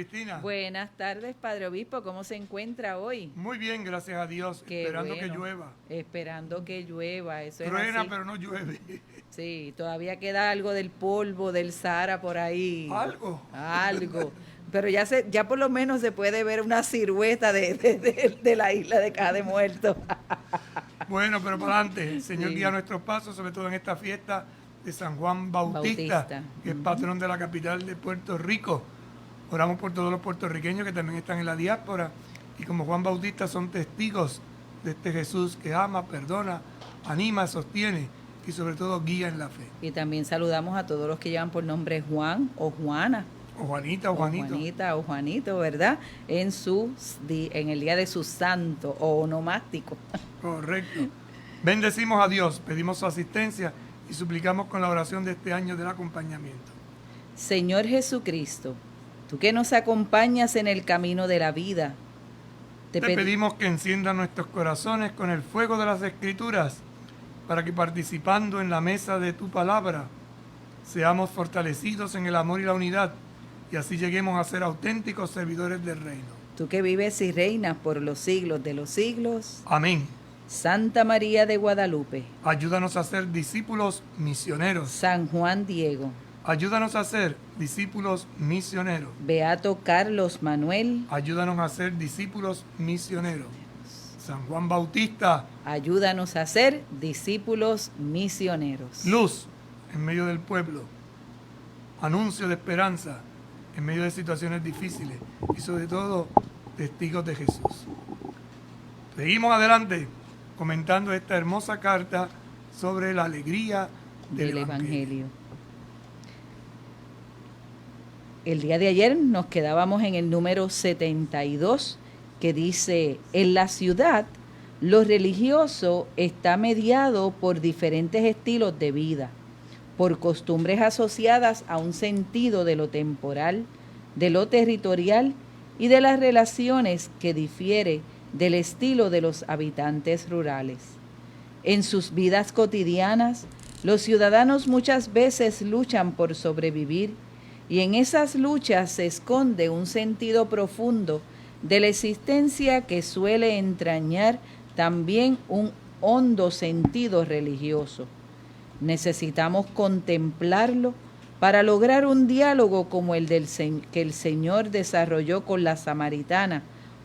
Cristina. Buenas tardes, Padre Obispo. ¿Cómo se encuentra hoy? Muy bien, gracias a Dios. Qué esperando bueno. que llueva. Esperando que llueva, eso Truena, es así. pero no llueve. Sí, todavía queda algo del polvo del Sahara por ahí. Algo. Pero ya por lo menos se puede ver una silueta de la isla de Caja de Muertos. Bueno, pero para adelante. El Señor Sí. guía nuestros pasos, sobre todo en esta fiesta de San Juan Bautista, que es patrón de la capital de Puerto Rico. Oramos por todos los puertorriqueños que también están en la diáspora y como Juan Bautista son testigos de este Jesús que ama, perdona, anima, sostiene y sobre todo guía en la fe. Y también saludamos a todos los que llevan por nombre Juan o Juana. O Juanita o Juanito. O Juanita o Juanito, ¿verdad? En el día de su santo o onomástico. Correcto. Bendecimos a Dios, pedimos su asistencia y suplicamos con la oración de este año del acompañamiento. Señor Jesucristo, tú que nos acompañas en el camino de la vida, Te pedimos que encienda nuestros corazones con el fuego de las Escrituras, para que participando en la mesa de tu palabra, seamos fortalecidos en el amor y la unidad, y así lleguemos a ser auténticos servidores del reino. Tú que vives y reinas por los siglos de los siglos. Amén. Santa María de Guadalupe. Ayúdanos a ser discípulos misioneros. San Juan Diego. Ayúdanos a ser discípulos misioneros. Beato Carlos Manuel. Ayúdanos a ser discípulos misioneros. San Juan Bautista. Ayúdanos a ser discípulos misioneros. Luz en medio del pueblo. Anuncio de esperanza en medio de situaciones difíciles. Y sobre todo, testigos de Jesús. Seguimos adelante comentando esta hermosa carta sobre la alegría del Evangelio. El día de ayer nos quedábamos en el número 72, que dice: en la ciudad, lo religioso está mediado por diferentes estilos de vida, por costumbres asociadas a un sentido de lo temporal, de lo territorial y de las relaciones que difiere del estilo de los habitantes rurales. En sus vidas cotidianas, los ciudadanos muchas veces luchan por sobrevivir, y en esas luchas se esconde un sentido profundo de la existencia que suele entrañar también un hondo sentido religioso. Necesitamos contemplarlo para lograr un diálogo como el que el Señor desarrolló con la samaritana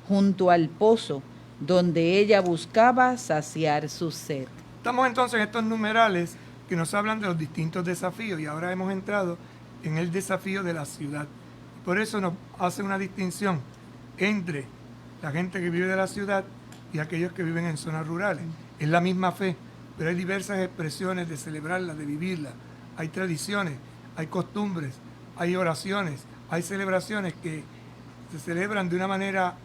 junto al pozo, donde ella buscaba saciar su sed. Estamos entonces en estos numerales que nos hablan de los distintos desafíos y ahora hemos entrado en el desafío de la ciudad. Por eso nos hace una distinción entre la gente que vive de la ciudad y aquellos que viven en zonas rurales. Es la misma fe, pero hay diversas expresiones de celebrarla, de vivirla. Hay tradiciones, hay costumbres, hay oraciones, hay celebraciones que se celebran de una manera,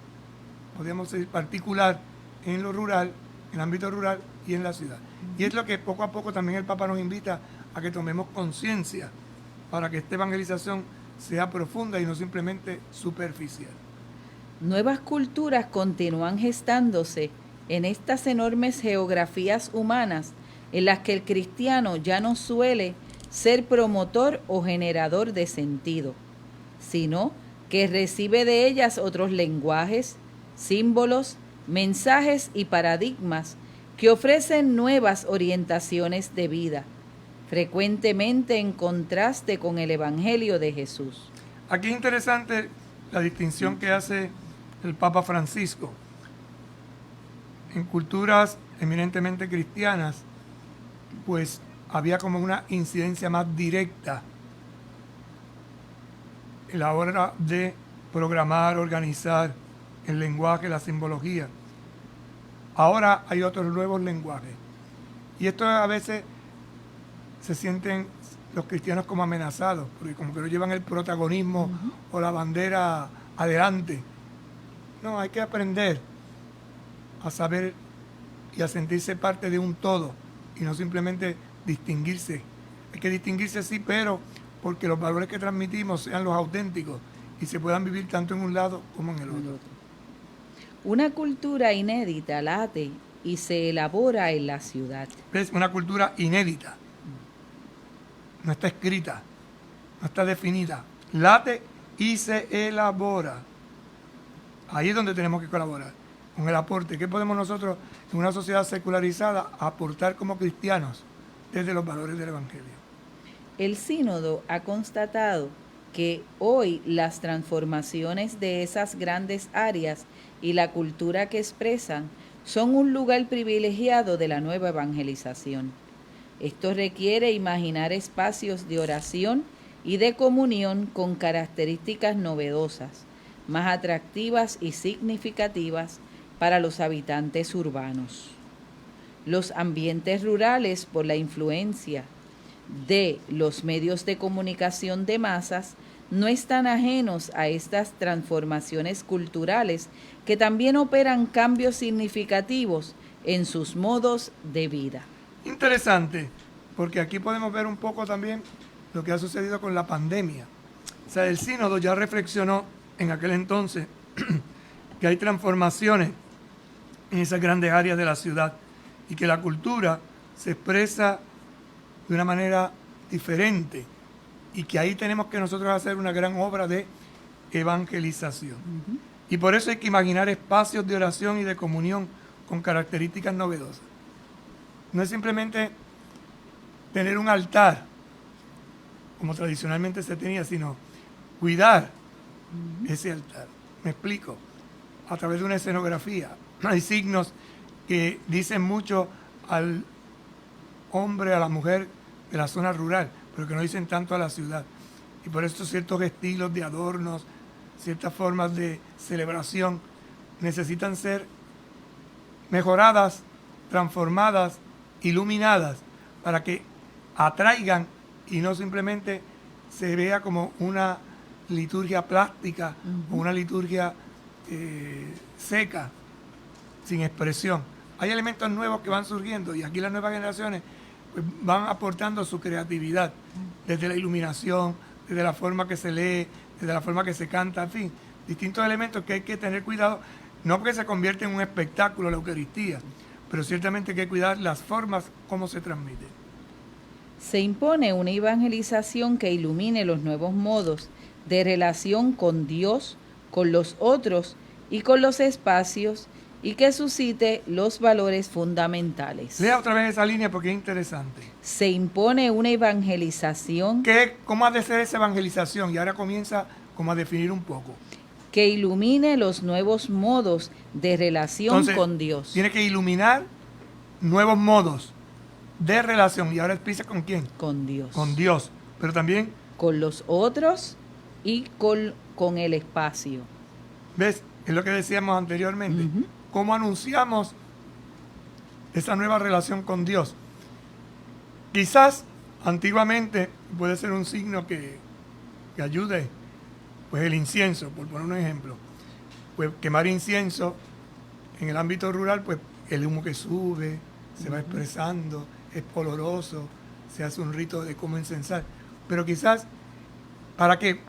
podríamos decir, particular en lo rural, en el ámbito rural y en la ciudad. Y es lo que poco a poco también el Papa nos invita a que tomemos conciencia para que esta evangelización sea profunda y no simplemente superficial. Nuevas culturas continúan gestándose en estas enormes geografías humanas en las que el cristiano ya no suele ser promotor o generador de sentido, sino que recibe de ellas otros lenguajes, símbolos, mensajes y paradigmas que ofrecen nuevas orientaciones de vida, frecuentemente en contraste con el Evangelio de Jesús. Aquí es interesante la distinción que hace el Papa Francisco. En culturas eminentemente cristianas, pues había como una incidencia más directa en la hora de programar, organizar el lenguaje, la simbología. Ahora hay otros nuevos lenguajes. Y esto a veces se sienten los cristianos como amenazados, porque como que no llevan el protagonismo o la bandera adelante. No, hay que aprender a saber y a sentirse parte de un todo y no simplemente distinguirse. Hay que distinguirse sí, pero porque los valores que transmitimos sean los auténticos y se puedan vivir tanto en un lado como en el otro. Una cultura inédita late y se elabora en la ciudad. Es una cultura inédita. No está escrita, no está definida. Late y se elabora. Ahí es donde tenemos que colaborar, con el aporte. ¿Qué podemos nosotros, en una sociedad secularizada, aportar como cristianos desde los valores del Evangelio? El sínodo ha constatado que hoy las transformaciones de esas grandes áreas y la cultura que expresan son un lugar privilegiado de la nueva evangelización. Esto requiere imaginar espacios de oración y de comunión con características novedosas, más atractivas y significativas para los habitantes urbanos. Los ambientes rurales, por la influencia de los medios de comunicación de masas, no están ajenos a estas transformaciones culturales que también operan cambios significativos en sus modos de vida. Interesante, porque aquí podemos ver un poco también lo que ha sucedido con la pandemia. O sea, el sínodo ya reflexionó en aquel entonces que hay transformaciones en esas grandes áreas de la ciudad y que la cultura se expresa de una manera diferente y que ahí tenemos que nosotros hacer una gran obra de evangelización. Y por eso hay que imaginar espacios de oración y de comunión con características novedosas. No es simplemente tener un altar, como tradicionalmente se tenía, sino cuidar ese altar. Me explico. A través de una escenografía. Hay signos que dicen mucho al hombre, a la mujer de la zona rural, pero que no dicen tanto a la ciudad. Y por eso ciertos estilos de adornos, ciertas formas de celebración necesitan ser mejoradas, transformadas, iluminadas, para que atraigan y no simplemente se vea como una liturgia plástica o una liturgia seca, sin expresión. Hay elementos nuevos que van surgiendo y aquí las nuevas generaciones pues, van aportando su creatividad, desde la iluminación, desde la forma que se lee, desde la forma que se canta, en fin, distintos elementos que hay que tener cuidado, no porque se convierte en un espectáculo la Eucaristía, pero ciertamente hay que cuidar las formas como se transmite. Se impone una evangelización que ilumine los nuevos modos de relación con Dios, con los otros y con los espacios y que suscite los valores fundamentales. Lea otra vez esa línea porque es interesante. Se impone una evangelización ¿Cómo ha de ser esa evangelización? Y ahora comienza como a definir un poco. Que ilumine los nuevos modos de relación Entonces, con Dios. Tiene que iluminar nuevos modos de relación. ¿Y ahora empieza con quién? Con Dios. Con Dios. Pero también con los otros y con el espacio. ¿Ves? Es lo que decíamos anteriormente. ¿Cómo anunciamos esa nueva relación con Dios? Quizás antiguamente puede ser un signo que ayude, pues el incienso, por poner un ejemplo. Pues quemar incienso en el ámbito rural, pues el humo que sube, se va expresando, es oloroso, se hace un rito de cómo incensar. Pero quizás, ¿para qué?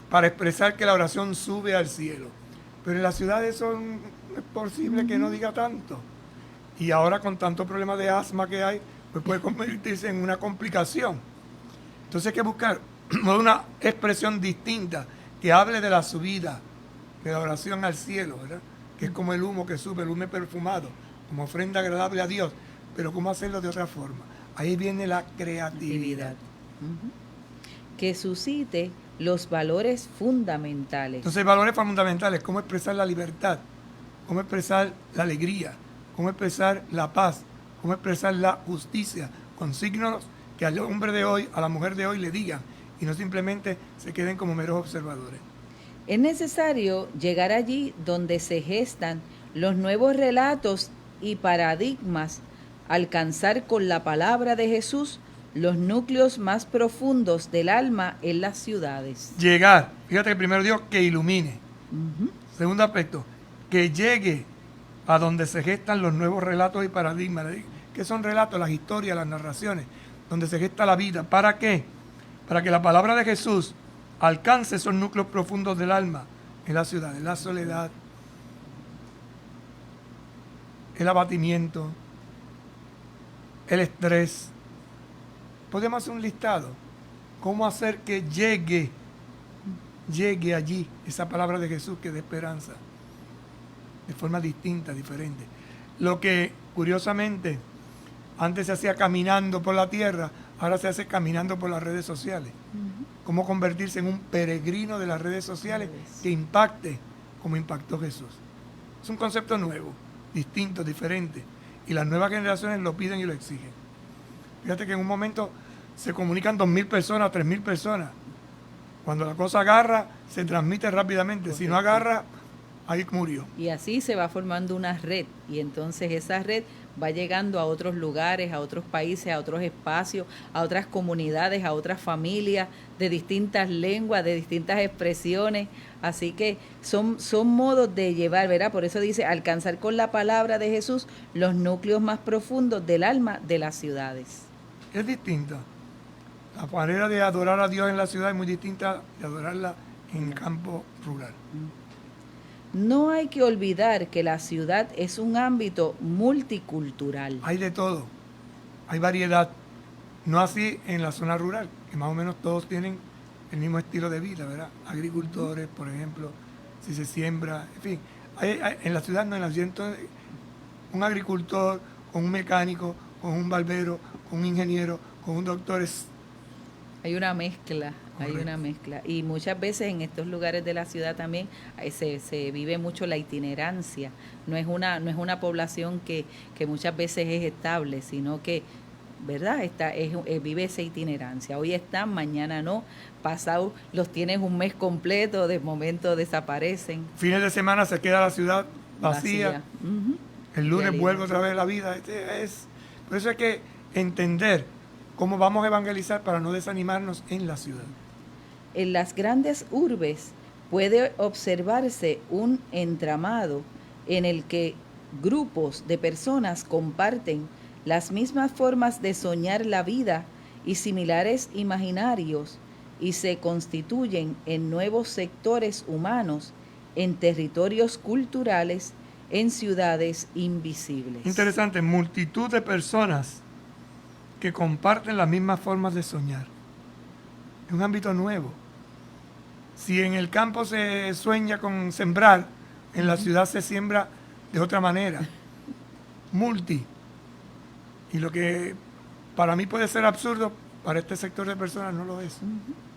Para expresar que la oración sube al cielo. Pero en las ciudades eso no es posible que no diga tanto. Y ahora con tanto problema de asma que hay, pues puede convertirse en una complicación. Entonces hay que buscar una expresión distinta que hable de la subida, de la oración al cielo, ¿verdad? Que es como el humo que sube, el humo perfumado, como ofrenda agradable a Dios. Pero ¿cómo hacerlo de otra forma? Ahí viene la creatividad. Que suscite los valores fundamentales. Entonces, valores fundamentales, cómo expresar la libertad, cómo expresar la alegría, cómo expresar la paz, cómo expresar la justicia, con signos que al hombre de hoy, a la mujer de hoy le digan, y no simplemente se queden como meros observadores. Es necesario llegar allí donde se gestan los nuevos relatos y paradigmas, alcanzar con la palabra de Jesús los núcleos más profundos del alma en las ciudades. Llegar, fíjate que primero Dios que ilumine. Segundo aspecto, que llegue a donde se gestan los nuevos relatos y paradigmas. ¿Qué son relatos? Las historias, las narraciones, donde se gesta la vida. ¿Para qué? Para que la palabra de Jesús alcance esos núcleos profundos del alma en la ciudad, en la soledad, el abatimiento, el estrés. Podemos hacer un listado. ¿Cómo hacer que llegue llegue allí esa palabra de Jesús que dé esperanza, de forma distinta, diferente. Lo que, curiosamente, antes se hacía caminando por la tierra, ahora se hace caminando por las redes sociales. Cómo convertirse en un peregrino de las redes sociales que impacte como impactó Jesús. Es un concepto nuevo, distinto, diferente. Y las nuevas generaciones lo piden y lo exigen. Fíjate que en un momento se comunican 2.000 personas, 3.000 personas. Cuando la cosa agarra, se transmite rápidamente. Correcto. Si no agarra, ahí murió. Y así se va formando una red. Y entonces esa red va llegando a otros lugares, a otros países, a otros espacios, a otras comunidades, a otras familias de distintas lenguas, de distintas expresiones. Así que son modos de llevar, ¿verdad? Por eso dice, alcanzar con la palabra de Jesús los núcleos más profundos del alma de las ciudades. Es distinta. La manera de adorar a Dios en la ciudad es muy distinta de adorarla en el campo rural. No hay que olvidar que la ciudad es un ámbito multicultural. Hay de todo, hay variedad. No así en la zona rural, que más o menos todos tienen el mismo estilo de vida, ¿verdad? Agricultores, por ejemplo, si se siembra, en fin. En la ciudad no, en la ciudad entonces, un agricultor, con un mecánico, con un barbero, con un ingeniero, con un doctor es... Hay una mezcla. Correcto. Hay una mezcla. Y muchas veces en estos lugares de la ciudad también se vive mucho la itinerancia. No es una población que muchas veces es estable, sino que, ¿verdad? Vive esa itinerancia. Hoy están, mañana no. Pasado los tienes un mes completo, de momento desaparecen. Fines de semana se queda la ciudad vacía. Uh-huh. El lunes vuelve otra vez la vida. Por eso hay que entender cómo vamos a evangelizar para no desanimarnos en la ciudad. En las grandes urbes puede observarse un entramado en el que grupos de personas comparten las mismas formas de soñar la vida y similares imaginarios y se constituyen en nuevos sectores humanos, en territorios culturales, en ciudades invisibles. Interesante, multitud de personas que comparten las mismas formas de soñar. Es un ámbito nuevo. Si en el campo se sueña con sembrar, en la ciudad se siembra de otra manera. Multi. Y lo que para mí puede ser absurdo, para este sector de personas no lo es.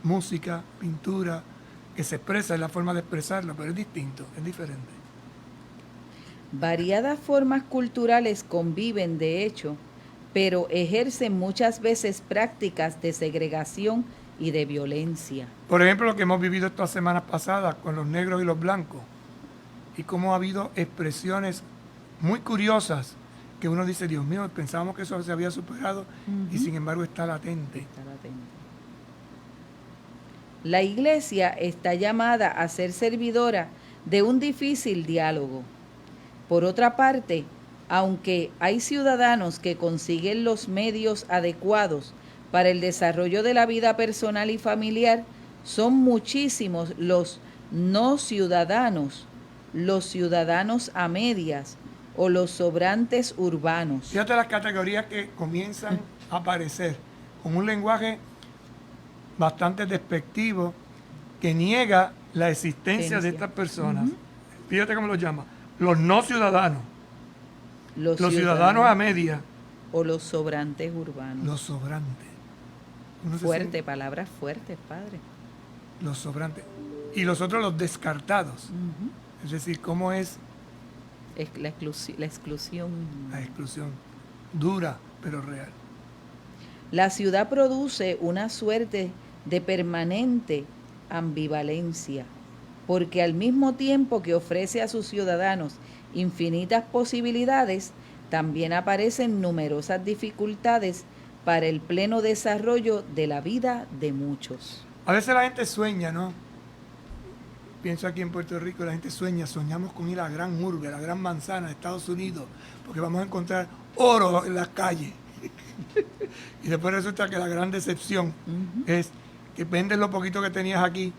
Música, pintura, que se expresa, es la forma de expresarlo, pero es distinto, es diferente. Variadas formas culturales conviven, de hecho, pero ejercen muchas veces prácticas de segregación y de violencia. Por ejemplo, lo que hemos vivido estas semanas pasadas con los negros y los blancos, y cómo ha habido expresiones muy curiosas que uno dice, Dios mío, pensábamos que eso se había superado y sin embargo está latente. La Iglesia está llamada a ser servidora de un difícil diálogo. Por otra parte, aunque hay ciudadanos que consiguen los medios adecuados para el desarrollo de la vida personal y familiar, son muchísimos los no ciudadanos, los ciudadanos a medias o los sobrantes urbanos. Fíjate las categorías que comienzan a aparecer con un lenguaje bastante despectivo que niega la existencia de estas personas. Fíjate cómo los llama. Los no ciudadanos. Los ciudadanos a media. O los sobrantes urbanos. Los sobrantes. Fuerte, palabras fuertes, padre. Los sobrantes. Y los otros los descartados. Es decir, cómo es la exclusión. La exclusión. Dura, pero real. La ciudad produce una suerte de permanente ambivalencia, porque al mismo tiempo que ofrece a sus ciudadanos infinitas posibilidades, también aparecen numerosas dificultades para el pleno desarrollo de la vida de muchos. A veces la gente sueña, ¿no? Pienso aquí en Puerto Rico, la gente soñamos con ir a la gran urbe, a la gran manzana de Estados Unidos, porque vamos a encontrar oro en las calles. Y después resulta que la gran decepción es que vendes lo poquito que tenías aquí.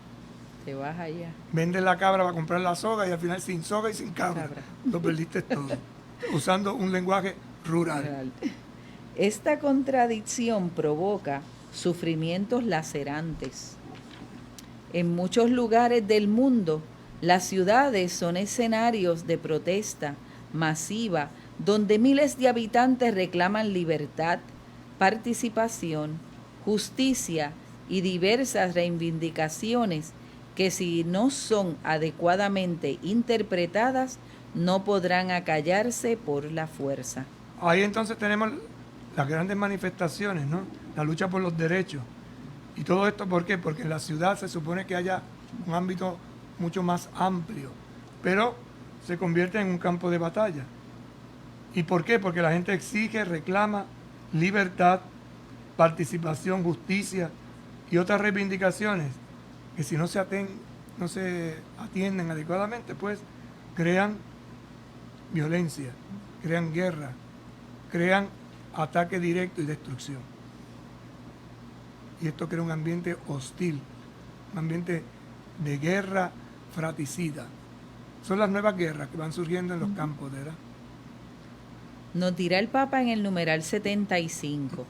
Te vas allá. Vendes la cabra para comprar la soga y al final sin soga y sin cabra. Lo perdiste todo. Usando un lenguaje rural. Esta contradicción provoca sufrimientos lacerantes. En muchos lugares del mundo, las ciudades son escenarios de protesta masiva donde miles de habitantes reclaman libertad, participación, justicia y diversas reivindicaciones que si no son adecuadamente interpretadas no podrán acallarse por la fuerza. Ahí entonces tenemos las grandes manifestaciones, ¿no? La lucha por los derechos. Y todo esto, ¿por qué? Porque en la ciudad se supone que haya un ámbito mucho más amplio, pero se convierte en un campo de batalla. ¿Y por qué? Porque la gente exige, reclama libertad, participación, justicia y otras reivindicaciones que si no se atienden adecuadamente, pues crean violencia, crean guerra, crean ataque directo y destrucción. Y esto crea un ambiente hostil, un ambiente de guerra fratricida. Son las nuevas guerras que van surgiendo en los campos, ¿verdad? Nos dirá el Papa en el numeral 75.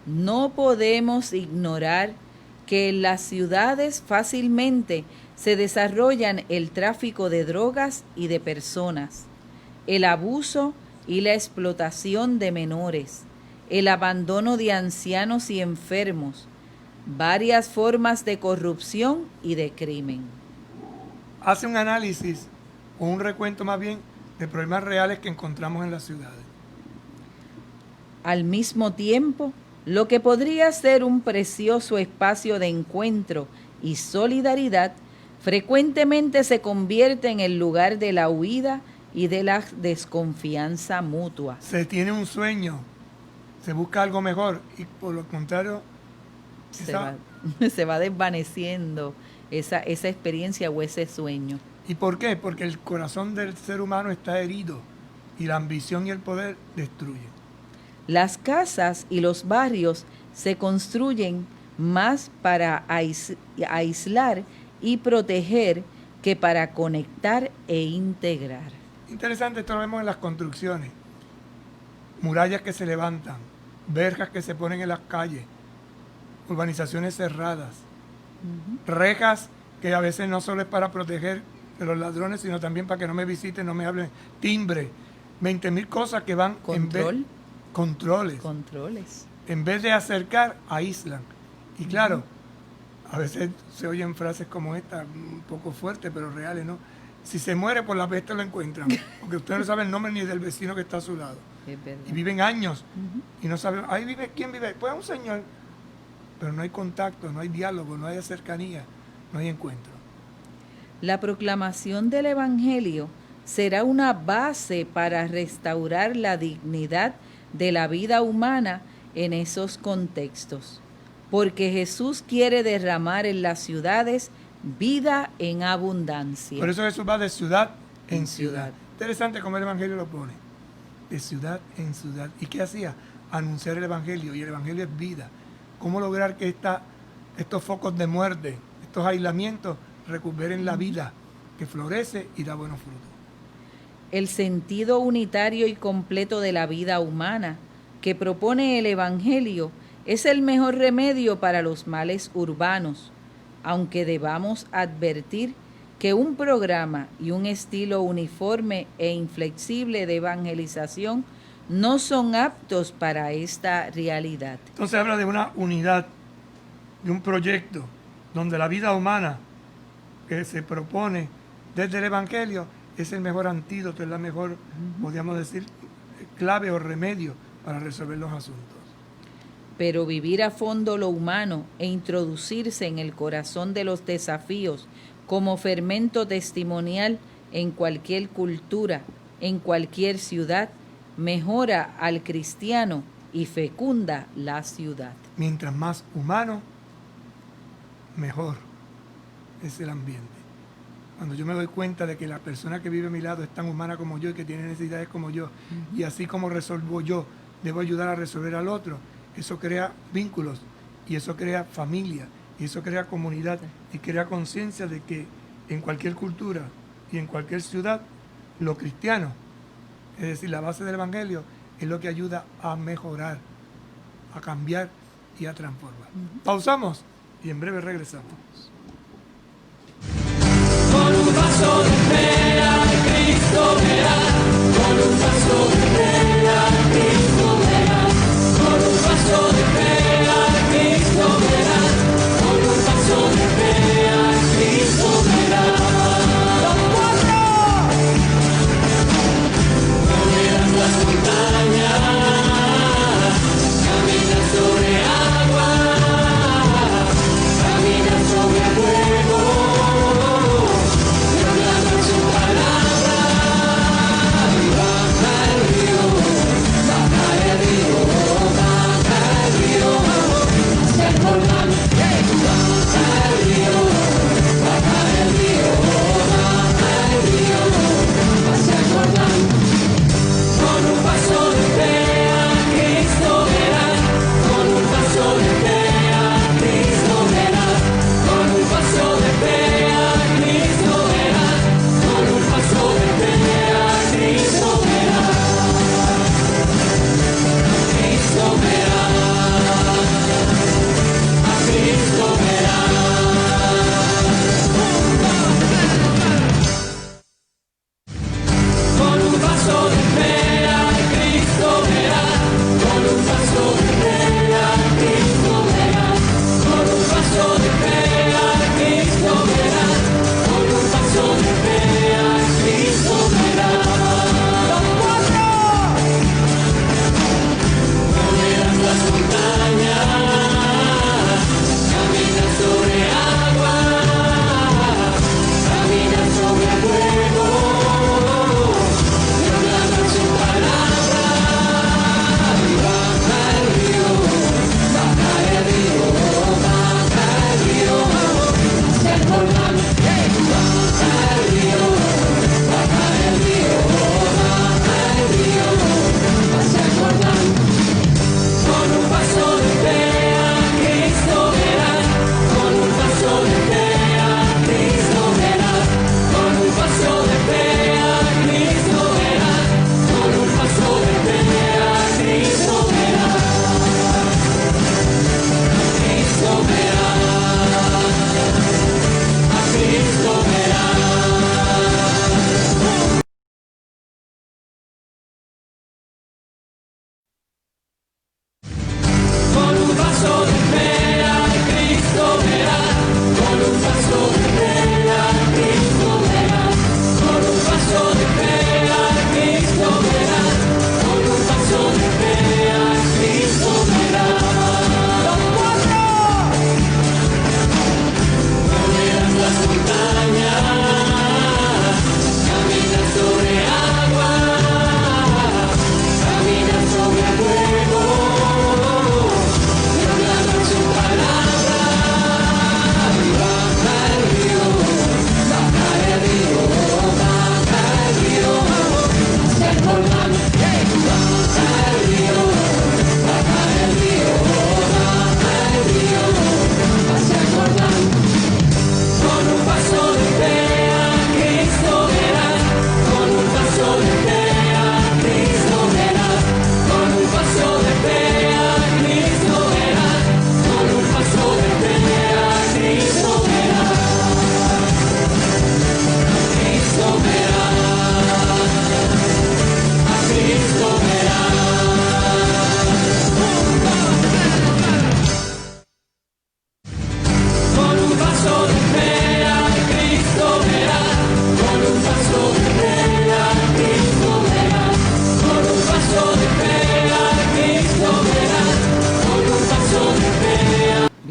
No podemos ignorar que en las ciudades fácilmente se desarrollan el tráfico de drogas y de personas, el abuso y la explotación de menores, el abandono de ancianos y enfermos, varias formas de corrupción y de crimen. Hace un análisis o un recuento más bien de problemas reales que encontramos en las ciudades. Al mismo tiempo, lo que podría ser un precioso espacio de encuentro y solidaridad, frecuentemente se convierte en el lugar de la huida y de la desconfianza mutua. Se tiene un sueño, se busca algo mejor y por lo contrario se va desvaneciendo esa experiencia o ese sueño. ¿Y por qué? Porque el corazón del ser humano está herido y la ambición y el poder destruyen. Las casas y los barrios se construyen más para aislar y proteger que para conectar e integrar. Interesante, esto lo vemos en las construcciones. Murallas que se levantan, verjas que se ponen en las calles, urbanizaciones cerradas, rejas que a veces no solo es para proteger de los ladrones, sino también para que no me visiten, no me hablen, timbre, 20,000 cosas que van controles. En vez de acercar, aíslan. Y claro, a veces se oyen frases como esta, un poco fuertes, pero reales, ¿no? Si se muere, por la peste lo encuentran. Porque usted no sabe el nombre ni del vecino que está a su lado. Y viven años. Y no saben, ahí vive, ¿quién vive? Pues un señor. Pero no hay contacto, no hay diálogo, no hay cercanía, no hay encuentro. La proclamación del Evangelio será una base para restaurar la dignidad de la vida humana en esos contextos, porque Jesús quiere derramar en las ciudades vida en abundancia. Por eso Jesús va de ciudad en ciudad. Interesante cómo el Evangelio lo pone, de ciudad en ciudad. ¿Y qué hacía? Anunciar el Evangelio, y el Evangelio es vida. ¿Cómo lograr que estos focos de muerte, estos aislamientos, recuperen la vida que florece y da buenos frutos? El sentido unitario y completo de la vida humana que propone el Evangelio es el mejor remedio para los males urbanos, aunque debamos advertir que un programa y un estilo uniforme e inflexible de evangelización no son aptos para esta realidad. Entonces habla de una unidad, de un proyecto donde la vida humana que se propone desde el Evangelio es el mejor antídoto, es la mejor, podríamos decir, clave o remedio para resolver los asuntos. Pero vivir a fondo lo humano e introducirse en el corazón de los desafíos como fermento testimonial en cualquier cultura, en cualquier ciudad, mejora al cristiano y fecunda la ciudad. Mientras más humano, mejor es el ambiente. Cuando yo me doy cuenta de que la persona que vive a mi lado es tan humana como yo y que tiene necesidades como yo, y así como resuelvo yo, debo ayudar a resolver al otro, eso crea vínculos, y eso crea familia, y eso crea comunidad, y crea conciencia de que en cualquier cultura y en cualquier ciudad, lo cristiano, es decir, la base del Evangelio, es lo que ayuda a mejorar, a cambiar y a transformar. Pausamos y en breve regresamos.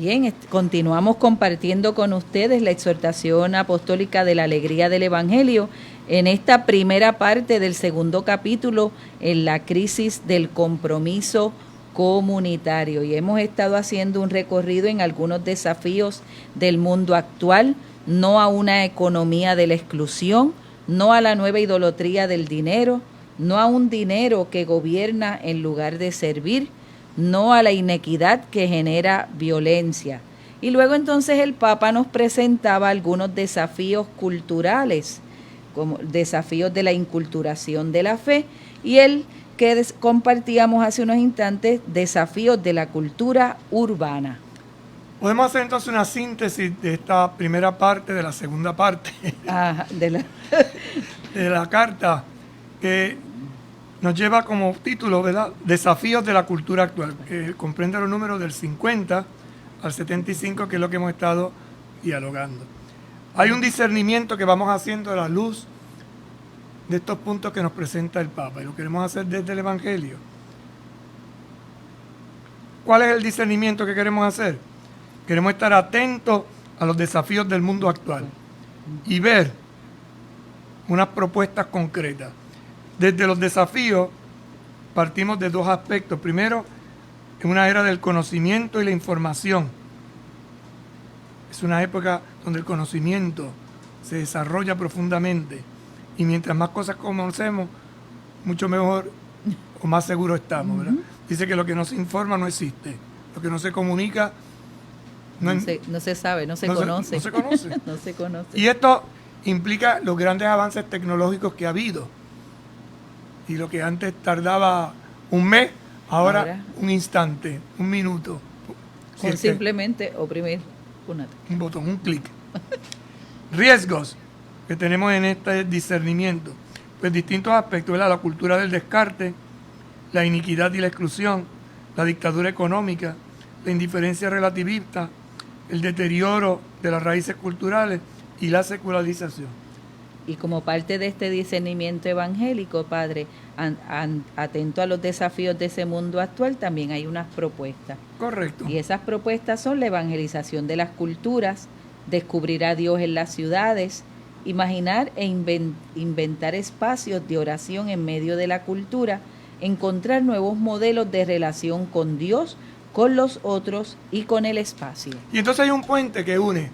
Bien, continuamos compartiendo con ustedes la exhortación apostólica de la alegría del Evangelio en esta primera parte del segundo capítulo, en la crisis del compromiso comunitario. Y hemos estado haciendo un recorrido en algunos desafíos del mundo actual, no a una economía de la exclusión, no a la nueva idolatría del dinero, no a un dinero que gobierna en lugar de servir, no a la inequidad que genera violencia. Y luego entonces el Papa nos presentaba algunos desafíos culturales, como desafíos de la inculturación de la fe, y el que compartíamos hace unos instantes, desafíos de la cultura urbana. Podemos hacer entonces una síntesis de esta primera parte, de la segunda parte de la carta, que nos lleva como título, ¿verdad?, Desafíos de la cultura actual, que comprende los números del 50 al 75, que es lo que hemos estado dialogando. Hay un discernimiento que vamos haciendo a la luz de estos puntos que nos presenta el Papa, y lo queremos hacer desde el Evangelio. ¿Cuál es el discernimiento que queremos hacer? Queremos estar atentos a los desafíos del mundo actual y ver unas propuestas concretas. Desde los desafíos partimos de dos aspectos. Primero, en una era del conocimiento y la información. Es una época donde el conocimiento se desarrolla profundamente, y mientras más cosas conocemos, mucho mejor o más seguros estamos, ¿verdad? Dice que lo que no se informa no existe, lo que no se comunica no se sabe, no se conoce. No se conoce. No se conoce. Y esto implica los grandes avances tecnológicos que ha habido. Y lo que antes tardaba un mes, ahora un instante, un minuto. Con simplemente oprimir un botón, un clic. Riesgos que tenemos en este discernimiento. Pues distintos aspectos, ¿verdad? La cultura del descarte, la iniquidad y la exclusión, la dictadura económica, la indiferencia relativista, el deterioro de las raíces culturales y la secularización. Y como parte de este discernimiento evangélico, Padre, atento a los desafíos de ese mundo actual, también hay unas propuestas. Correcto. Y esas propuestas son la evangelización de las culturas, descubrir a Dios en las ciudades, imaginar e inventar espacios de oración en medio de la cultura, encontrar nuevos modelos de relación con Dios, con los otros y con el espacio. Y entonces hay un puente que une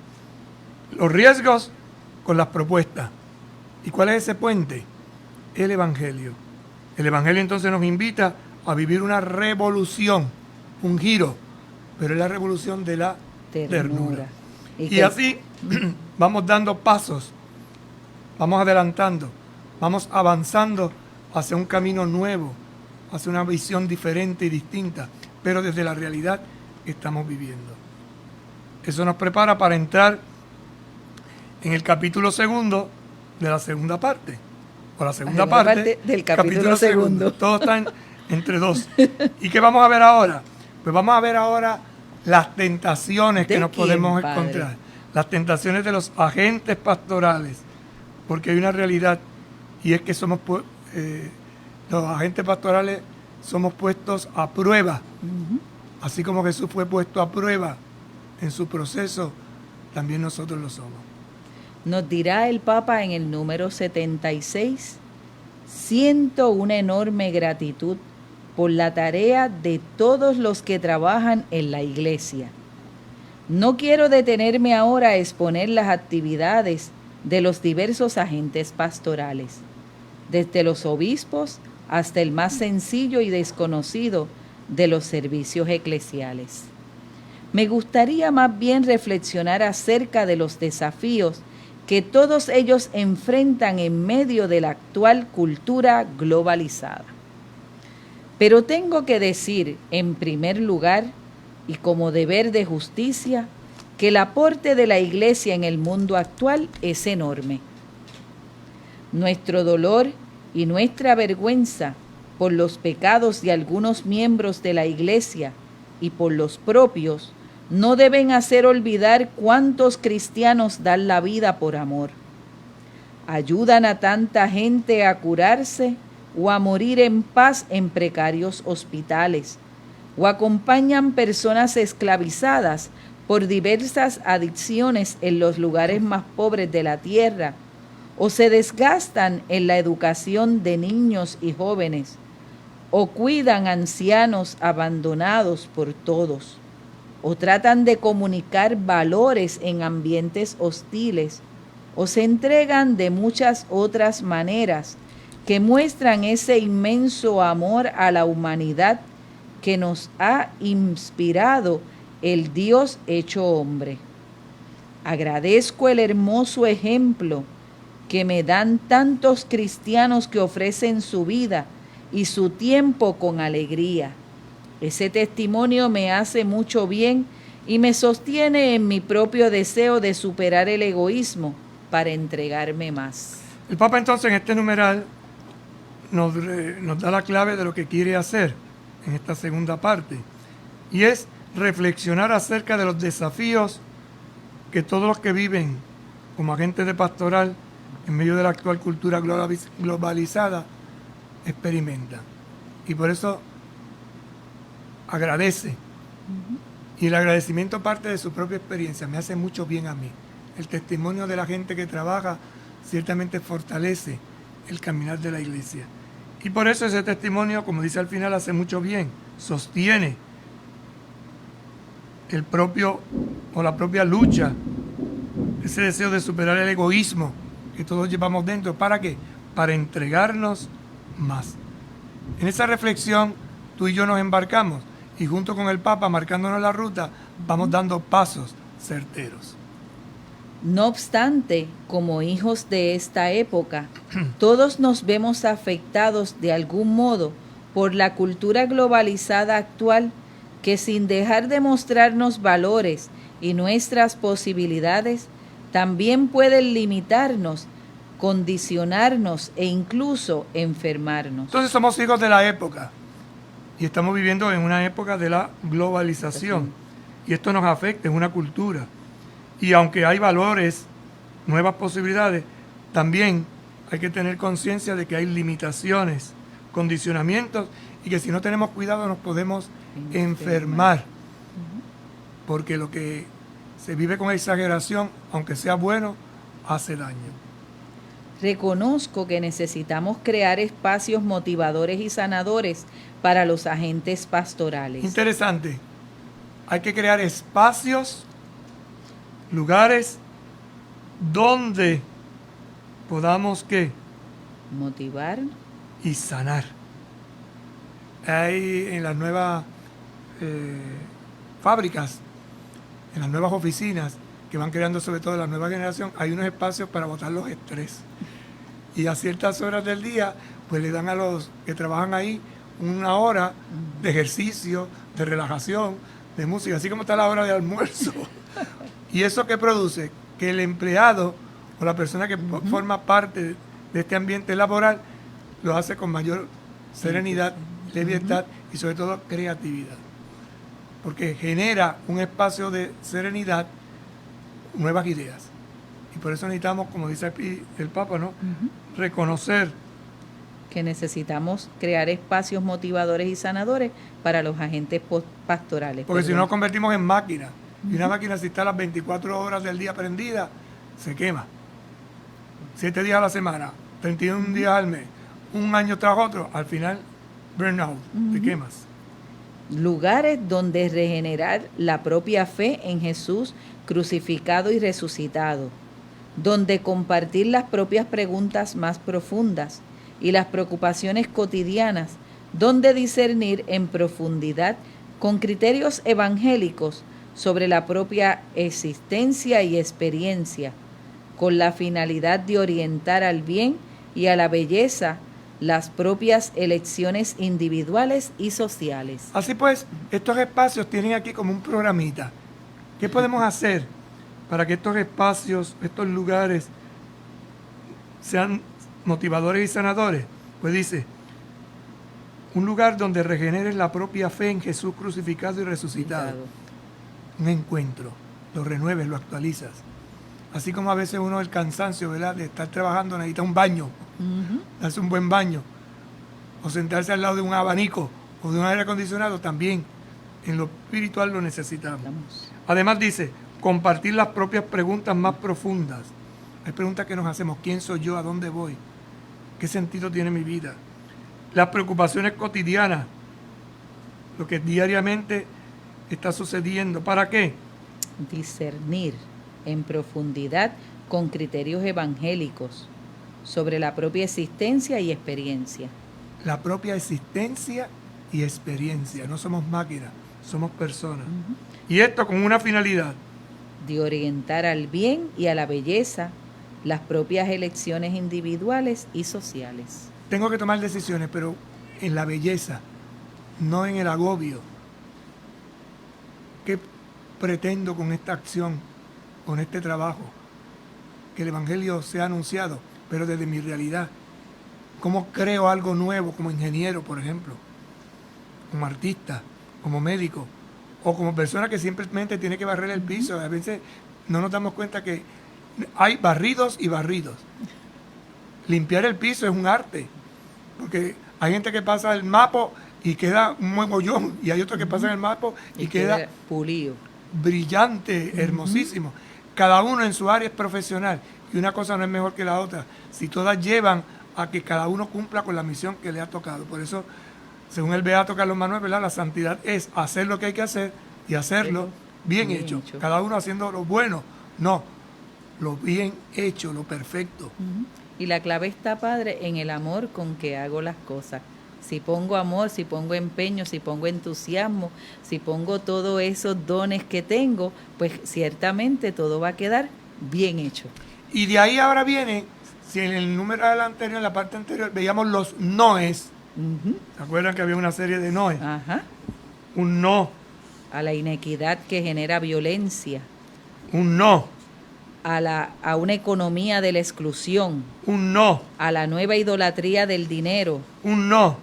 los riesgos con las propuestas. ¿Y cuál es ese puente? El Evangelio. El Evangelio entonces nos invita a vivir una revolución, un giro, pero es la revolución de la ternura. Y así vamos dando pasos, vamos adelantando, vamos avanzando hacia un camino nuevo, hacia una visión diferente y distinta, pero desde la realidad que estamos viviendo. Eso nos prepara para entrar en el capítulo segundo de la segunda parte, o la segunda parte del capítulo segundo. Todo está entre dos. ¿Y qué vamos a ver ahora? Pues vamos a ver ahora las tentaciones que nos podemos encontrar. Las tentaciones de los agentes pastorales, porque hay una realidad, y es que somos los agentes pastorales somos puestos a prueba. Así como Jesús fue puesto a prueba en su proceso, también nosotros lo somos. Nos dirá el Papa en el número 76, siento una enorme gratitud por la tarea de todos los que trabajan en la Iglesia. No quiero detenerme ahora a exponer las actividades de los diversos agentes pastorales, desde los obispos hasta el más sencillo y desconocido de los servicios eclesiales. Me gustaría más bien reflexionar acerca de los desafíos que todos ellos enfrentan en medio de la actual cultura globalizada. Pero tengo que decir, en primer lugar, y como deber de justicia, que el aporte de la Iglesia en el mundo actual es enorme. Nuestro dolor y nuestra vergüenza por los pecados de algunos miembros de la Iglesia y por los propios no deben hacer olvidar cuántos cristianos dan la vida por amor. Ayudan a tanta gente a curarse o a morir en paz en precarios hospitales, o acompañan personas esclavizadas por diversas adicciones en los lugares más pobres de la tierra, o se desgastan en la educación de niños y jóvenes, o cuidan ancianos abandonados por todos, o tratan de comunicar valores en ambientes hostiles, o se entregan de muchas otras maneras que muestran ese inmenso amor a la humanidad que nos ha inspirado el Dios hecho hombre. Agradezco el hermoso ejemplo que me dan tantos cristianos que ofrecen su vida y su tiempo con alegría. Ese testimonio me hace mucho bien y me sostiene en mi propio deseo de superar el egoísmo para entregarme más. El Papa entonces en este numeral nos da la clave de lo que quiere hacer en esta segunda parte, y es reflexionar acerca de los desafíos que todos los que viven como agentes de pastoral en medio de la actual cultura globalizada experimentan. Y por eso agradece. Y el agradecimiento parte de su propia experiencia. Me hace mucho bien a mí. El testimonio de la gente que trabaja ciertamente fortalece el caminar de la iglesia. Y por eso ese testimonio, como dice al final, hace mucho bien. Sostiene el propio o la propia lucha, ese deseo de superar el egoísmo que todos llevamos dentro. ¿Para qué? Para entregarnos más. En esa reflexión tú y yo nos embarcamos y junto con el Papa, marcándonos la ruta, vamos dando pasos certeros. No obstante, como hijos de esta época, todos nos vemos afectados de algún modo por la cultura globalizada actual que, sin dejar de mostrarnos valores y nuestras posibilidades, también pueden limitarnos, condicionarnos e incluso enfermarnos. Entonces somos hijos de la época y estamos viviendo en una época de la globalización y esto nos afecta, es una cultura. Y aunque hay valores, nuevas posibilidades, también hay que tener conciencia de que hay limitaciones, condicionamientos y que si no tenemos cuidado nos podemos enfermar. Porque lo que se vive con exageración, aunque sea bueno, hace daño. Reconozco que necesitamos crear espacios motivadores y sanadores para los agentes pastorales. Interesante. Hay que crear espacios, lugares donde podamos ¿qué? Motivar Y sanar. Hay en las nuevas fábricas, en las nuevas oficinas que van creando sobre todo la nueva generación, hay unos espacios para botar los estrés. Y a ciertas horas del día, pues le dan a los que trabajan ahí una hora de ejercicio, de relajación, de música, así como está la hora de almuerzo. ¿Y eso qué produce? Que el empleado o la persona que forma parte de este ambiente laboral lo hace con mayor serenidad, leviandad y sobre todo creatividad. Porque genera un espacio de serenidad, nuevas ideas. Y por eso necesitamos, como dice el Papa, ¿no? Reconocer que necesitamos crear espacios motivadores y sanadores para los agentes pastorales. Porque si no nos convertimos en máquinas. Y una máquina, si está las 24 horas del día prendida, se quema. 7 días a la semana, 31 días al mes, un año tras otro, al final, burnout, te quemas. Lugares donde regenerar la propia fe en Jesús crucificado y resucitado, donde compartir las propias preguntas más profundas y las preocupaciones cotidianas, donde discernir en profundidad con criterios evangélicos sobre la propia existencia y experiencia, con la finalidad de orientar al bien y a la belleza las propias elecciones individuales y sociales. Así pues, estos espacios tienen aquí como un programita. ¿Qué podemos hacer para que estos espacios, estos lugares sean motivadores y sanadores? Pues dice, un lugar donde regeneres la propia fe en Jesús crucificado y resucitado. Un encuentro, lo renueves, lo actualizas. Así como a veces uno el cansancio, ¿verdad?, de estar trabajando necesita un baño, darse un buen baño, o sentarse al lado de un abanico o de un aire acondicionado, también en lo espiritual lo necesitamos. Además dice, compartir las propias preguntas más profundas. Hay preguntas que nos hacemos, ¿quién soy yo? ¿A dónde voy? ¿Qué sentido tiene mi vida? Las preocupaciones cotidianas, lo que diariamente está sucediendo. ¿Para qué? Discernir en profundidad con criterios evangélicos sobre la propia existencia y experiencia. La propia existencia y experiencia. No somos máquinas, somos personas. Y esto con una finalidad. De orientar al bien y a la belleza las propias elecciones individuales y sociales. Tengo que tomar decisiones, pero en la belleza, no en el agobio. ¿Qué pretendo con esta acción, con este trabajo? Que el Evangelio sea anunciado, pero desde mi realidad. ¿Cómo creo algo nuevo como ingeniero, por ejemplo? Como artista, como médico, o como persona que simplemente tiene que barrer el piso. A veces no nos damos cuenta que hay barridos y barridos. Limpiar el piso es un arte, porque hay gente que pasa el mapo y queda un mogollón, y hay otros que pasan el mapo y queda pulido, brillante, hermosísimo. Cada uno en su área es profesional, y una cosa no es mejor que la otra, si todas llevan a que cada uno cumpla con la misión que le ha tocado. Por eso, según el beato Carlos Manuel, ¿verdad?, la santidad es hacer lo que hay que hacer y hacerlo bien hecho. Cada uno haciendo lo bueno, no, lo bien hecho, lo perfecto. Y la clave está, Padre, en el amor con que hago las cosas. Si pongo amor, si pongo empeño, si pongo entusiasmo, si pongo todos esos dones que tengo, pues ciertamente todo va a quedar bien hecho. Y de ahí ahora viene, si en el número anterior, en la parte anterior, veíamos los noes. ¿Se acuerdan que había una serie de noes? Ajá. Un no. A la inequidad que genera violencia. Un no. A una economía de la exclusión. Un no. A la nueva idolatría del dinero. Un no.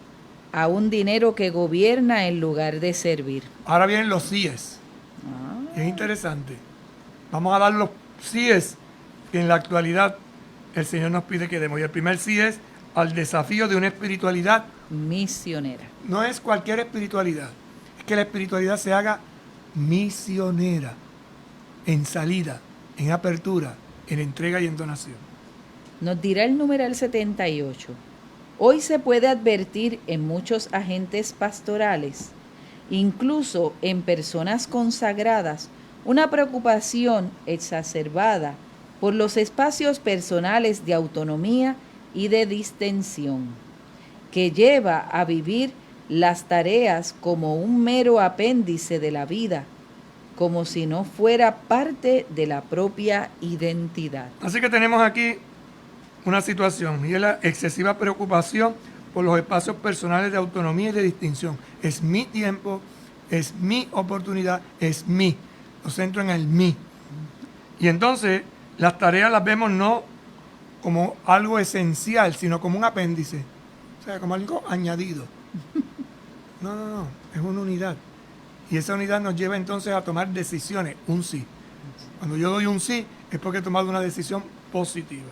A un dinero que gobierna en lugar de servir. Ahora vienen los síes. Es interesante. Vamos a dar los síes que en la actualidad el Señor nos pide que demos. Y el primer sí es al desafío de una espiritualidad misionera. No es cualquier espiritualidad. Es que la espiritualidad se haga misionera, en salida, en apertura, en entrega y en donación. Nos dirá el numeral 78. Hoy se puede advertir en muchos agentes pastorales, incluso en personas consagradas, una preocupación exacerbada por los espacios personales de autonomía y de distensión, que lleva a vivir las tareas como un mero apéndice de la vida, como si no fuera parte de la propia identidad. Así que tenemos aquí una situación, y es la excesiva preocupación por los espacios personales de autonomía y de distinción. Es mi tiempo, es mi oportunidad, es mí. Lo centro en el mí. Y entonces las tareas las vemos no como algo esencial, sino como un apéndice. O sea, como algo añadido. No, es una unidad. Y esa unidad nos lleva entonces a tomar decisiones, un sí. Cuando yo doy un sí, es porque he tomado una decisión positiva.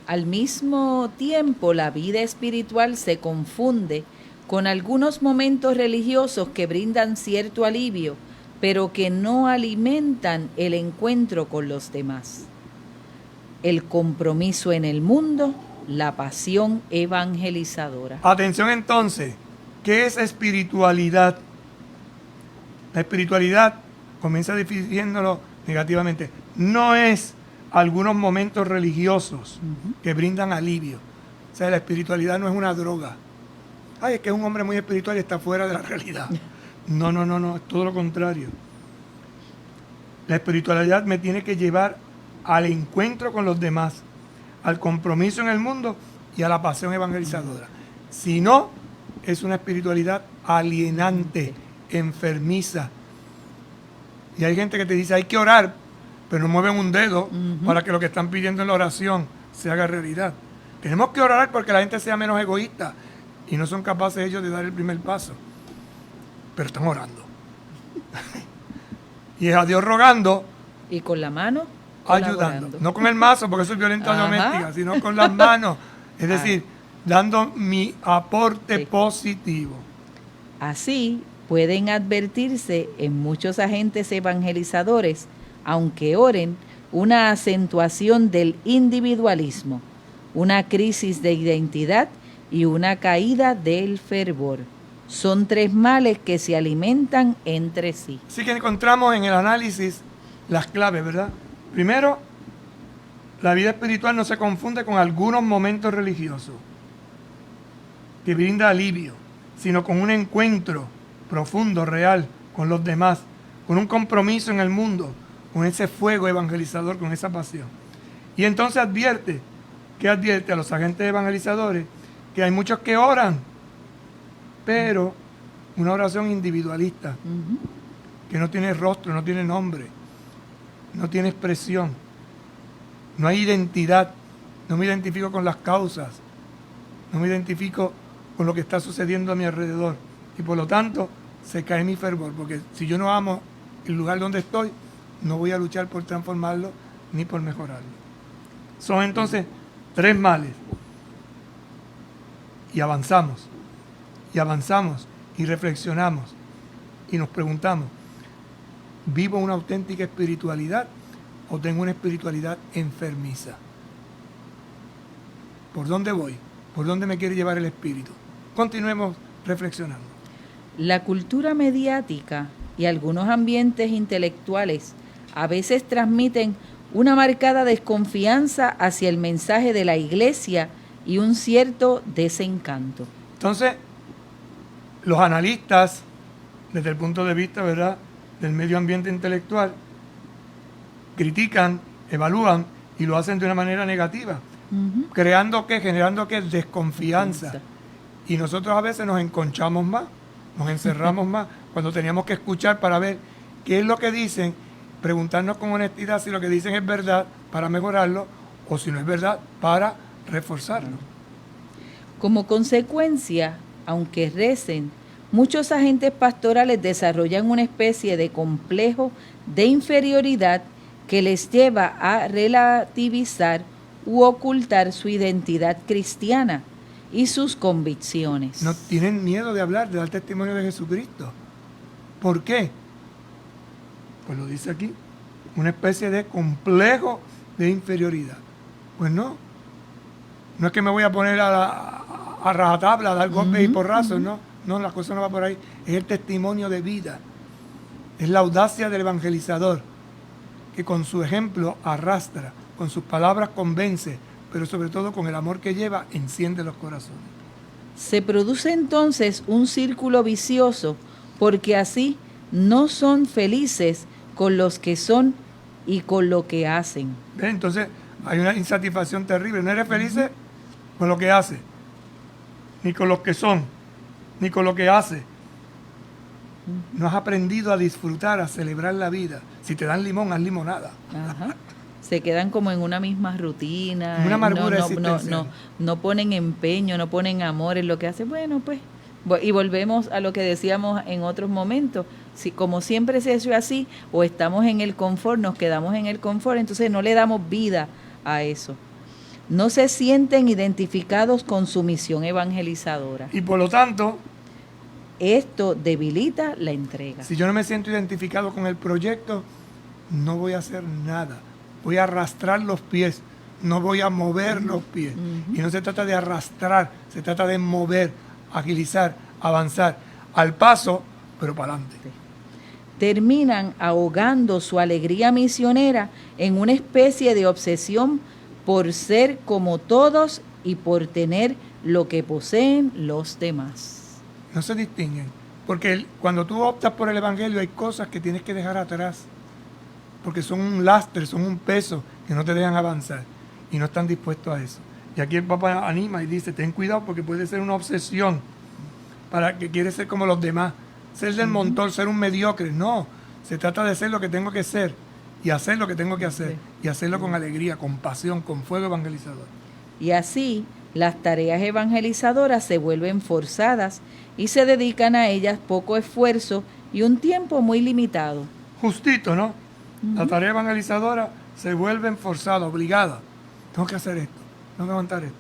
Al mismo tiempo, la vida espiritual se confunde con algunos momentos religiosos que brindan cierto alivio, pero que no alimentan el encuentro con los demás. El compromiso en el mundo, la pasión evangelizadora. Atención entonces, ¿qué es espiritualidad? La espiritualidad, comienza definiéndolo negativamente, no es algunos momentos religiosos que brindan alivio. O sea, la espiritualidad no es una droga. Ay, es que es un hombre muy espiritual y está fuera de la realidad. No, es todo lo contrario. La espiritualidad me tiene que llevar al encuentro con los demás, al compromiso en el mundo y a la pasión evangelizadora. Si no, es una espiritualidad alienante, enfermiza. Y hay gente que te dice, hay que orar, pero no mueven un dedo para que lo que están pidiendo en la oración se haga realidad. Tenemos que orar porque la gente sea menos egoísta y no son capaces ellos de dar el primer paso. Pero están orando. Y es a Dios rogando. Y con la mano ayudando. No con el mazo, porque eso es violencia doméstica, sino con las manos. Es decir, dando mi aporte positivo. Así, pueden advertirse en muchos agentes evangelizadores, aunque oren, una acentuación del individualismo, una crisis de identidad y una caída del fervor. Son tres males que se alimentan entre sí. Así que encontramos en el análisis las claves, ¿verdad? Primero, la vida espiritual no se confunde con algunos momentos religiosos que brinda alivio, sino con un encuentro profundo, real, con los demás, con un compromiso en el mundo, con ese fuego evangelizador, con esa pasión. Y entonces advierte a los agentes evangelizadores que hay muchos que oran, pero una oración individualista, que no tiene rostro, no tiene nombre, no tiene expresión, no hay identidad, no me identifico con las causas, no me identifico con lo que está sucediendo a mi alrededor, y por lo tanto se cae mi fervor, porque si yo no amo el lugar donde estoy, no voy a luchar por transformarlo ni por mejorarlo. Son entonces tres males. Y avanzamos, y reflexionamos, y nos preguntamos, ¿vivo una auténtica espiritualidad o tengo una espiritualidad enfermiza? ¿Por dónde voy? ¿Por dónde me quiere llevar el espíritu? Continuemos reflexionando. La cultura mediática y algunos ambientes intelectuales a veces transmiten una marcada desconfianza hacia el mensaje de la Iglesia y un cierto desencanto. Entonces, los analistas, desde el punto de vista, ¿verdad?, del medio ambiente intelectual, critican, evalúan y lo hacen de una manera negativa, generando que desconfianza. Y nosotros a veces nos enconchamos más, nos encerramos más, cuando teníamos que escuchar para ver qué es lo que dicen, preguntarnos con honestidad si lo que dicen es verdad para mejorarlo o si no es verdad para reforzarlo. Como consecuencia, aunque recen, muchos agentes pastorales desarrollan una especie de complejo de inferioridad que les lleva a relativizar u ocultar su identidad cristiana y sus convicciones. No tienen miedo de hablar, de dar testimonio de Jesucristo. ¿Por qué? Pues lo dice aquí, una especie de complejo de inferioridad. Pues no es que me voy a poner a rajatabla, a dar golpes y porrazos, no, la cosa no va por ahí. Es el testimonio de vida, es la audacia del evangelizador, que con su ejemplo arrastra, con sus palabras convence, pero sobre todo con el amor que lleva, enciende los corazones. Se produce entonces un círculo vicioso, porque así no son felices con los que son y con lo que hacen. ¿Ves? Entonces hay una insatisfacción terrible. No eres feliz con lo que haces, ni con los que son, ni con lo que haces. No has aprendido a disfrutar, a celebrar la vida. Si te dan limón, haz limonada. Ajá. Se quedan como en una misma rutina. Una amargura existencial. No ponen empeño, no ponen amor en lo que hacen. Bueno, pues, y volvemos a lo que decíamos en otros momentos. Si como siempre se hace así, o estamos en el confort, nos quedamos en el confort, entonces no le damos vida a eso. No se sienten identificados con su misión evangelizadora. Y por lo tanto, esto debilita la entrega. Si yo no me siento identificado con el proyecto, no voy a hacer nada. Voy a arrastrar los pies, no voy a mover los pies. Y no se trata de arrastrar, se trata de mover, agilizar, avanzar, al paso, pero para adelante. Terminan ahogando su alegría misionera en una especie de obsesión por ser como todos y por tener lo que poseen los demás. No se distinguen, porque cuando tú optas por el Evangelio hay cosas que tienes que dejar atrás, porque son un lastre, son un peso que no te dejan avanzar y no están dispuestos a eso. Y aquí el Papa anima y dice, ten cuidado porque puede ser una obsesión para que quieres ser como los demás, ser del montón, ser un mediocre. No, se trata de ser lo que tengo que ser y hacer lo que tengo que hacer y hacerlo con alegría, con pasión, con fuego evangelizador. Y así las tareas evangelizadoras se vuelven forzadas y se dedican a ellas poco esfuerzo y un tiempo muy limitado. Justito, ¿no? La tarea evangelizadora se vuelve forzada, obligada. Tengo que hacer esto, tengo que aguantar esto.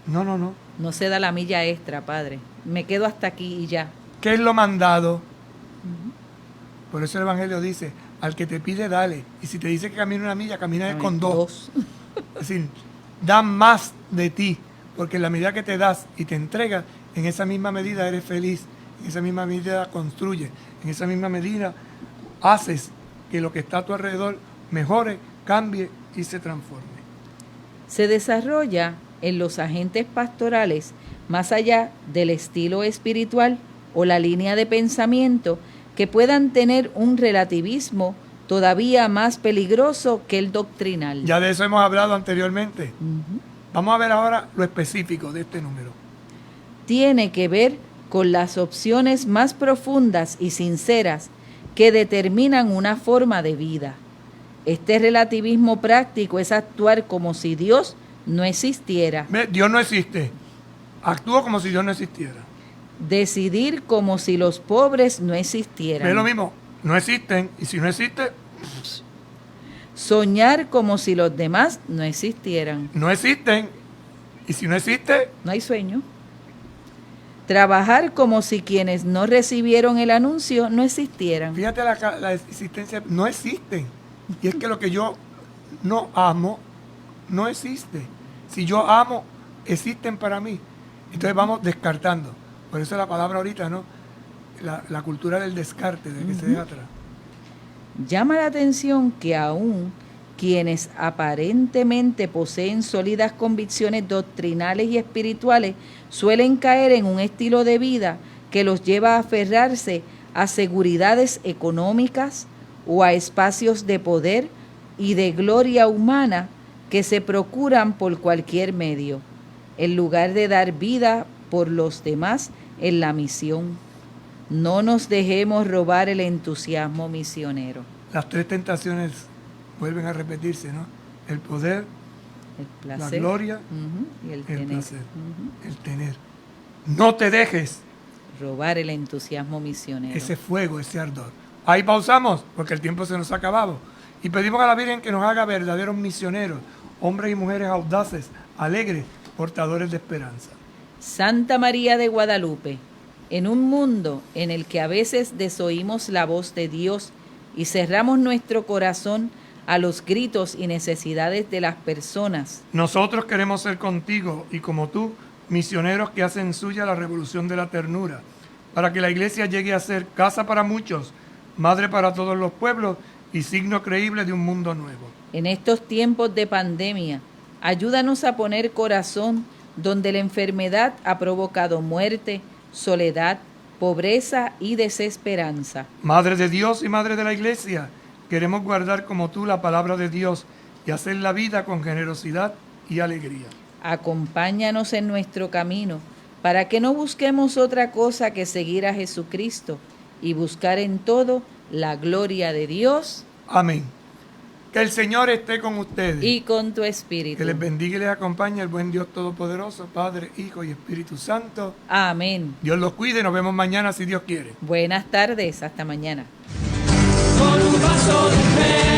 No. No se da la milla extra, padre. Me quedo hasta aquí y ya. ¿Qué es lo mandado? Por eso el Evangelio dice, al que te pide, dale. Y si te dice que camine una milla, camina con dos. Es decir, da más de ti, porque en la medida que te das y te entregas, en esa misma medida eres feliz, en esa misma medida construyes, en esa misma medida haces que lo que está a tu alrededor mejore, cambie y se transforme. Se desarrolla en los agentes pastorales, más allá del estilo espiritual o la línea de pensamiento, que puedan tener un relativismo todavía más peligroso que el doctrinal. Ya de eso hemos hablado anteriormente. Vamos a ver ahora lo específico de este número. Tiene que ver con las opciones más profundas y sinceras que determinan una forma de vida. Este relativismo práctico es actuar como si Dios no existiera. Dios no existe. Actúo como si Dios no existiera. Decidir como si los pobres no existieran. Es lo mismo, no existen, y si no existe, Soñar como si los demás no existieran. no existen, y si no existe, No hay sueño. Trabajar como si quienes no recibieron el anuncio no existieran. fíjate la existencia, no existen. Y es que lo que yo no amo, no existe. Si yo amo, existen para mí. Entonces vamos descartando. Por eso la palabra ahorita, ¿no? La cultura del descarte, de que se deja atrás. Llama la atención que aún quienes aparentemente poseen sólidas convicciones doctrinales y espirituales suelen caer en un estilo de vida que los lleva a aferrarse a seguridades económicas o a espacios de poder y de gloria humana que se procuran por cualquier medio, en lugar de dar vida por los demás en la misión. No nos dejemos robar el entusiasmo misionero. Las tres tentaciones vuelven a repetirse, ¿no? El poder, El placer, la gloria, y el el tener. placer, el tener. No te dejes Robar el entusiasmo misionero. ese fuego, ese ardor. Ahí pausamos, porque el tiempo se nos ha acabado. Y pedimos a la Virgen que nos haga verdaderos misioneros, hombres y mujeres audaces, alegres, portadores de esperanza. Santa María de Guadalupe, en un mundo en el que a veces desoímos la voz de Dios y cerramos nuestro corazón a los gritos y necesidades de las personas, Nosotros queremos ser contigo y como tú, misioneros que hacen suya la revolución de la ternura, para que la iglesia llegue a ser casa para muchos, madre para todos los pueblos y signo creíble de un mundo nuevo. en estos tiempos de pandemia, ayúdanos a poner corazón donde la enfermedad ha provocado muerte, soledad, pobreza y desesperanza. Madre de Dios y Madre de la Iglesia, queremos guardar como tú la palabra de Dios y hacer la vida con generosidad y alegría. Acompáñanos en nuestro camino para que no busquemos otra cosa que seguir a Jesucristo y buscar en todo la gloria de Dios. Amén. Que el Señor esté con ustedes. Y con tu espíritu. Que les bendiga y les acompañe el buen Dios Todopoderoso, Padre, Hijo y Espíritu Santo. Amén. Dios los cuide. Nos vemos mañana si Dios quiere. Buenas tardes. Hasta mañana. Con un vaso de fe.